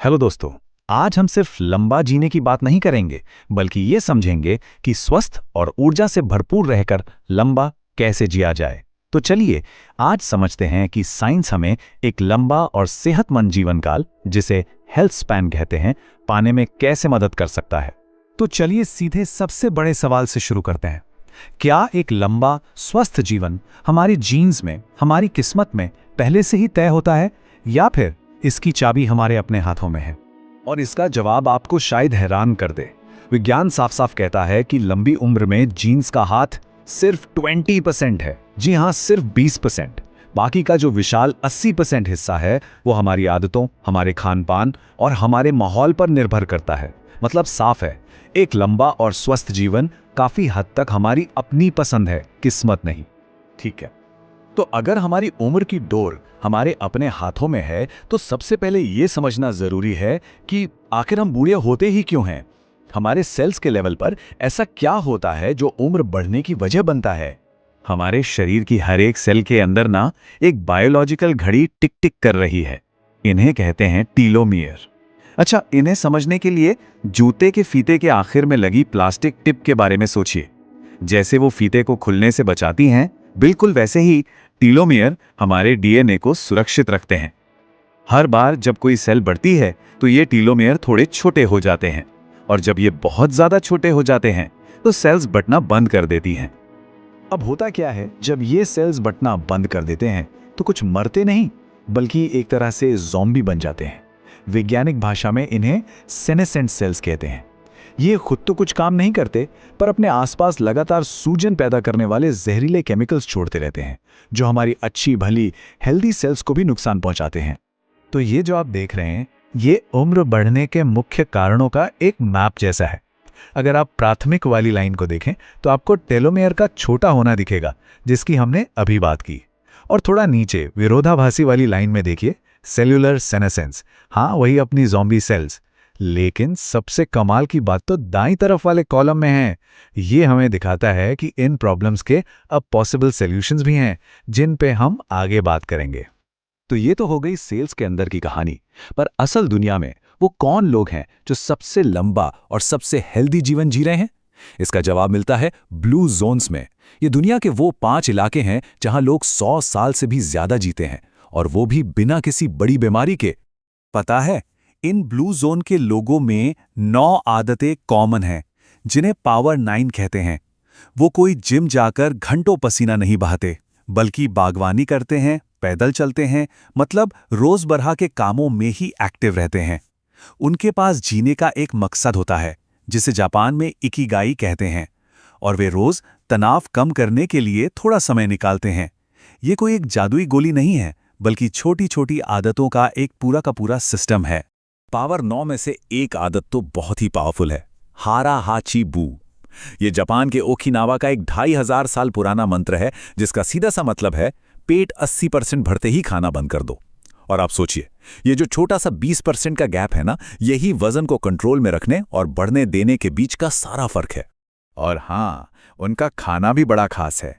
Hello दोस्तों। आज हम सिर्फ लंबा जीने की बात नहीं करेंगे, बल्कि ये समझेंगे कि स्वस्थ और ऊर्जा से भरपूर रहकर लंबा कैसे जिया जाए। तो चलिए आज समझते हैं कि साइंस हमें एक लंबा और सेहतमंद जीवन काल, जिसे हेल्थ स्पैन कहते हैं, पाने में कैसे मदद कर सकता है। तो चलिए सीधे सबसे बड़े सवाल से शुरू करते हैं। क्या एक लंबा स्वस्थ जीवन हमारी जीन्स में, हमारी किस्मत में पहले से ही तय होता है, या फिर इसकी चाबी हमारे अपने हाथों में है? और इसका जवाब आपको शायद हैरान कर दे। विज्ञान साफ साफ कहता है कि लंबी उम्र में जीन्स का हाथ सिर्फ 20% है। जी हाँ, सिर्फ 20%। बाकी का जो विशाल 80% हिस्सा है वो हमारी आदतों, हमारे खान पान और हमारे माहौल पर निर्भर करता है। मतलब साफ है, एक लंबा और स्वस्थ जीवन काफी हद तक हमारी अपनी पसंद है, किस्मत नहीं। ठीक है, तो अगर हमारी उम्र की डोर हमारे अपने हाथों में है, तो सबसे पहले यह समझना जरूरी है कि आखिर हम बूढ़े होते ही क्यों हैं। हमारे सेल्स के लेवल पर ऐसा क्या होता है जो उम्र बढ़ने की वजह बनता है? हमारे शरीर की हर एक सेल के अंदर ना एक बायोलॉजिकल घड़ी टिक टिक कर रही है। इन्हें कहते हैं टीलोमियर। अच्छा, इन्हें समझने के लिए जूते के फीते के आखिर में लगी प्लास्टिक टिप के बारे में सोचिए। जैसे वो फीते को खुलने से बचाती हैं, बिल्कुल वैसे ही टीलोमियर हमारे डीएनए को सुरक्षित रखते हैं। हर बार जब कोई सेल बढ़ती है तो ये टीलोमियर थोड़े छोटे हो जाते हैं, और जब ये बहुत ज्यादा छोटे हो जाते हैं तो सेल्स बंटना बंद कर देती हैं। अब होता क्या है, जब ये सेल्स बंटना बंद कर देते हैं तो कुछ मरते नहीं, बल्कि एक तरह से ज़ॉम्बी बन जाते हैं। वैज्ञानिक भाषा में इन्हें सेनेसेंट सेल्स कहते हैं। ये खुद तो कुछ काम नहीं करते, पर अपने आसपास लगातार सूजन पैदा करने वाले जहरीले केमिकल्स छोड़ते रहते हैं, जो हमारी अच्छी भली हेल्दी सेल्स को भी नुकसान पहुंचाते हैं। तो ये जो आप देख रहे हैं, ये उम्र बढ़ने के मुख्य कारणों का एक मैप जैसा है। अगर आप प्राथमिक वाली लाइन को देखें तो आपको टेलोमेयर का छोटा होना दिखेगा, जिसकी हमने अभी बात की। और थोड़ा नीचे विरोधाभासी वाली लाइन में देखिए, सेल्यूलर सेनेसेंस। हाँ, वही अपनी ज़ॉम्बी सेल्स। लेकिन सबसे कमाल की बात तो दाईं तरफ वाले कॉलम में है। ये हमें दिखाता है कि इन प्रॉब्लम्स के अब पॉसिबल सॉल्यूशंस भी हैं, जिन पे हम आगे बात करेंगे। तो ये तो हो गई सेल्स के अंदर की कहानी, पर असल दुनिया में वो कौन लोग हैं जो सबसे लंबा और सबसे हेल्दी जीवन जी रहे हैं? इसका जवाब मिलता है ब्लू जोन्स में। ये दुनिया के वो 5 इलाके हैं जहां लोग 100 साल से भी ज्यादा जीते हैं, और वो भी बिना किसी बड़ी बीमारी के। पता है, इन ब्लू जोन के लोगों में 9 आदतें कॉमन हैं, जिन्हें पावर 9 कहते हैं। वो कोई जिम जाकर घंटों पसीना नहीं बहाते, बल्कि बागवानी करते हैं, पैदल चलते हैं, मतलब रोजमर्रा के कामों में ही एक्टिव रहते हैं। उनके पास जीने का एक मकसद होता है, जिसे जापान में इकिगाई कहते हैं, और वे रोज तनाव कम करने के लिए थोड़ा समय निकालते हैं। ये कोई एक जादुई गोली नहीं है, बल्कि छोटी छोटी आदतों का एक पूरा का पूरा सिस्टम है। पावर 9 में से एक आदत तो बहुत ही पावरफुल है, हारा हाची बू। ये जापान के ओकिनावा का एक 2500 साल पुराना मंत्र है, जिसका सीधा सा मतलब है पेट 80% भरते ही खाना बंद कर दो। और आप सोचिए, ये जो छोटा सा 20% का गैप है ना, यही वजन को कंट्रोल में रखने और बढ़ने देने के बीच का सारा फर्क है। और हाँ, उनका खाना भी बड़ा खास है।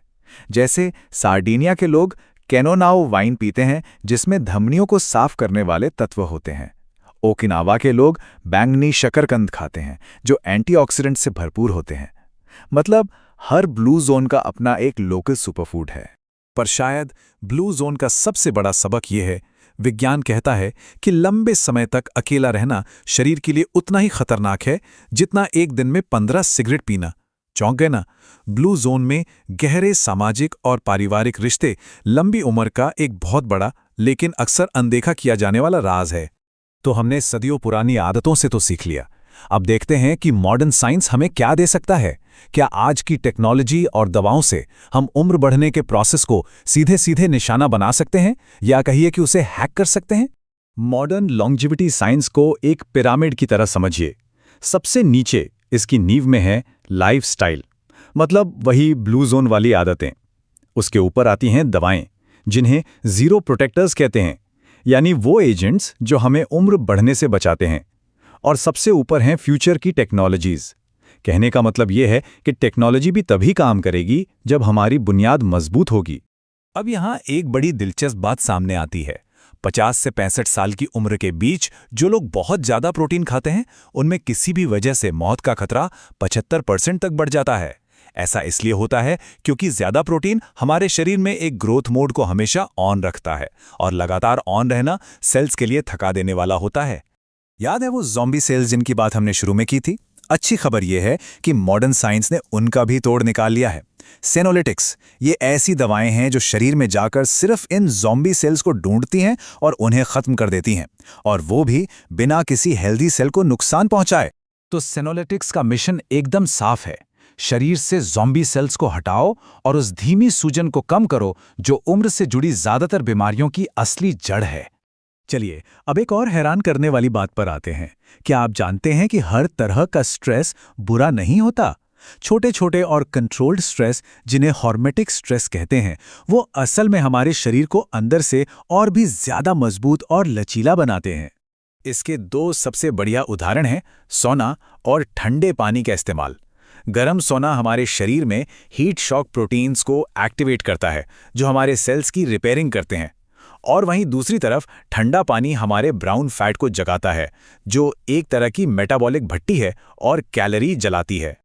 जैसे सार्डिनिया के लोग कैनोनाओ वाइन पीते हैं, जिसमें धमनियों को साफ करने वाले तत्व होते हैं। ओकिनावा के लोग बैंगनी शकरकंद खाते हैं, जो एंटीऑक्सीडेंट से भरपूर होते हैं। मतलब हर ब्लू जोन का अपना एक लोकल सुपरफूड है। पर शायद ब्लू जोन का सबसे बड़ा सबक यह है, विज्ञान कहता है कि लंबे समय तक अकेला रहना शरीर के लिए उतना ही खतरनाक है जितना एक दिन में 15 सिगरेट पीना। चौंक गए ना? ब्लू जोन में गहरे सामाजिक और पारिवारिक रिश्ते लंबी उम्र का एक बहुत बड़ा, लेकिन अक्सर अनदेखा किया जाने वाला राज है। तो हमने सदियों पुरानी आदतों से तो सीख लिया। अब देखते हैं कि मॉडर्न साइंस हमें क्या दे सकता है। क्या आज की टेक्नोलॉजी और दवाओं से हम उम्र बढ़ने के प्रोसेस को सीधे सीधे निशाना बना सकते हैं, या कहिए कि उसे हैक कर सकते हैं? मॉडर्न लॉन्जेविटी साइंस को एक पिरामिड की तरह समझिए। सबसे नीचे इसकी नींव में है लाइफस्टाइल, मतलब वही ब्लू जोन वाली आदतें। उसके ऊपर आती हैं दवाएं, जिन्हें जीरो प्रोटेक्टर्स कहते हैं, यानी वो एजेंट्स जो हमें उम्र बढ़ने से बचाते हैं। और सबसे ऊपर हैं फ्यूचर की टेक्नोलॉजीज। कहने का मतलब यह है कि टेक्नोलॉजी भी तभी काम करेगी जब हमारी बुनियाद मजबूत होगी। अब यहाँ एक बड़ी दिलचस्प बात सामने आती है। 50 से 65 साल की उम्र के बीच जो लोग बहुत ज़्यादा प्रोटीन खाते हैं, उनमें किसी भी वजह से मौत का खतरा 75% तक बढ़ जाता है। ऐसा इसलिए होता है क्योंकि ज़्यादा प्रोटीन हमारे शरीर में एक ग्रोथ मोड को हमेशा ऑन रखता है, और लगातार ऑन रहना सेल्स के लिए थका देने वाला होता है। याद है वो ज़ॉम्बी सेल्स जिनकी बात हमने शुरू में की थी? अच्छी खबर यह है कि मॉडर्न साइंस ने उनका भी तोड़ निकाल लिया है। सेनोलिटिक्स ये ऐसी दवाएं हैं जो शरीर में जाकर सिर्फ इन ज़ॉम्बी सेल्स को ढूंढती हैं और उन्हें खत्म कर देती हैं, और वो भी बिना किसी हेल्दी सेल को नुकसान पहुंचाए। तो सेनोलिटिक्स का मिशन एकदम साफ है। शरीर से ज़ॉम्बी सेल्स को हटाओ और उस धीमी सूजन को कम करो जो उम्र से जुड़ी ज्यादातर बीमारियों की असली जड़ है। चलिए अब एक और हैरान करने वाली बात पर आते हैं। क्या आप जानते हैं कि हर तरह का स्ट्रेस बुरा नहीं होता? छोटे छोटे और कंट्रोल्ड स्ट्रेस, जिन्हें हॉर्मेटिक स्ट्रेस कहते हैं, वो असल में हमारे शरीर को अंदर से और भी ज्यादा मजबूत और लचीला बनाते हैं। इसके दो सबसे बढ़िया उदाहरण हैं सोना और ठंडे पानी का इस्तेमाल। गर्म सोना हमारे शरीर में हीट शॉक प्रोटीन्स को एक्टिवेट करता है, जो हमारे सेल्स की रिपेयरिंग करते हैं। और वहीं दूसरी तरफ ठंडा पानी हमारे ब्राउन फैट को जगाता है, जो एक तरह की मेटाबॉलिक भट्टी है और कैलोरी जलाती है।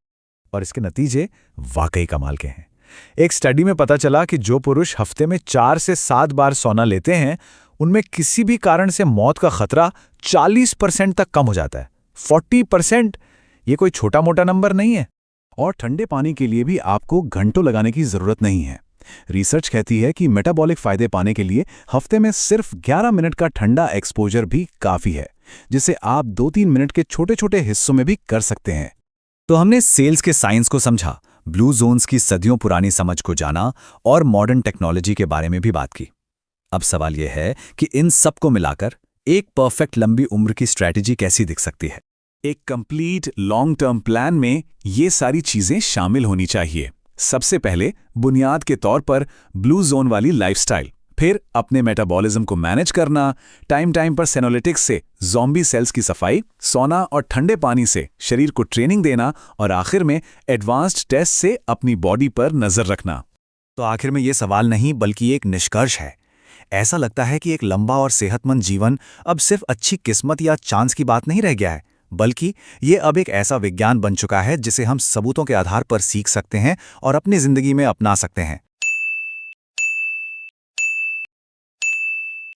और इसके नतीजे वाकई कमाल के हैं। एक स्टडी में पता चला कि जो पुरुष हफ्ते में 4 से 7 बार सोना लेते हैं, उनमें किसी भी कारण से मौत का खतरा 40% तक कम हो जाता है। 40%! ये कोई छोटा मोटा नंबर नहीं है। और ठंडे पानी के लिए भी आपको घंटों लगाने की जरूरत नहीं है। रिसर्च कहती है कि मेटाबॉलिक फायदे पाने के लिए हफ्ते में सिर्फ 11 मिनट का ठंडा एक्सपोजर भी काफी है, जिसे आप 2-3 मिनट के छोटे छोटे हिस्सों में भी कर सकते हैं। तो हमने सेल्स के साइंस को समझा, ब्लू जोन्स की सदियों पुरानी समझ को जाना और मॉडर्न टेक्नोलॉजी के बारे में भी बात की। अब सवाल यह है कि इन सब को मिलाकर एक परफेक्ट लंबी उम्र की स्ट्रैटेजी कैसी दिख सकती है। एक कंप्लीट लॉन्ग टर्म प्लान में ये सारी चीजें शामिल होनी चाहिए। सबसे पहले बुनियाद के तौर पर ब्लू जोन वाली लाइफस्टाइल, फिर अपने मेटाबॉलिज्म को मैनेज करना, टाइम टाइम पर सेनोलिटिक्स से ज़ॉम्बी सेल्स की सफाई, सोना और ठंडे पानी से शरीर को ट्रेनिंग देना, और आखिर में एडवांस्ड टेस्ट से अपनी बॉडी पर नजर रखना। तो आखिर में ये सवाल नहीं बल्कि एक निष्कर्ष है। ऐसा लगता है कि एक लंबा और सेहतमंद जीवन अब सिर्फ अच्छी किस्मत या चांस की बात नहीं रह गया है, बल्कि ये अब एक ऐसा विज्ञान बन चुका है जिसे हम सबूतों के आधार पर सीख सकते हैं और अपनी जिंदगी में अपना सकते हैं।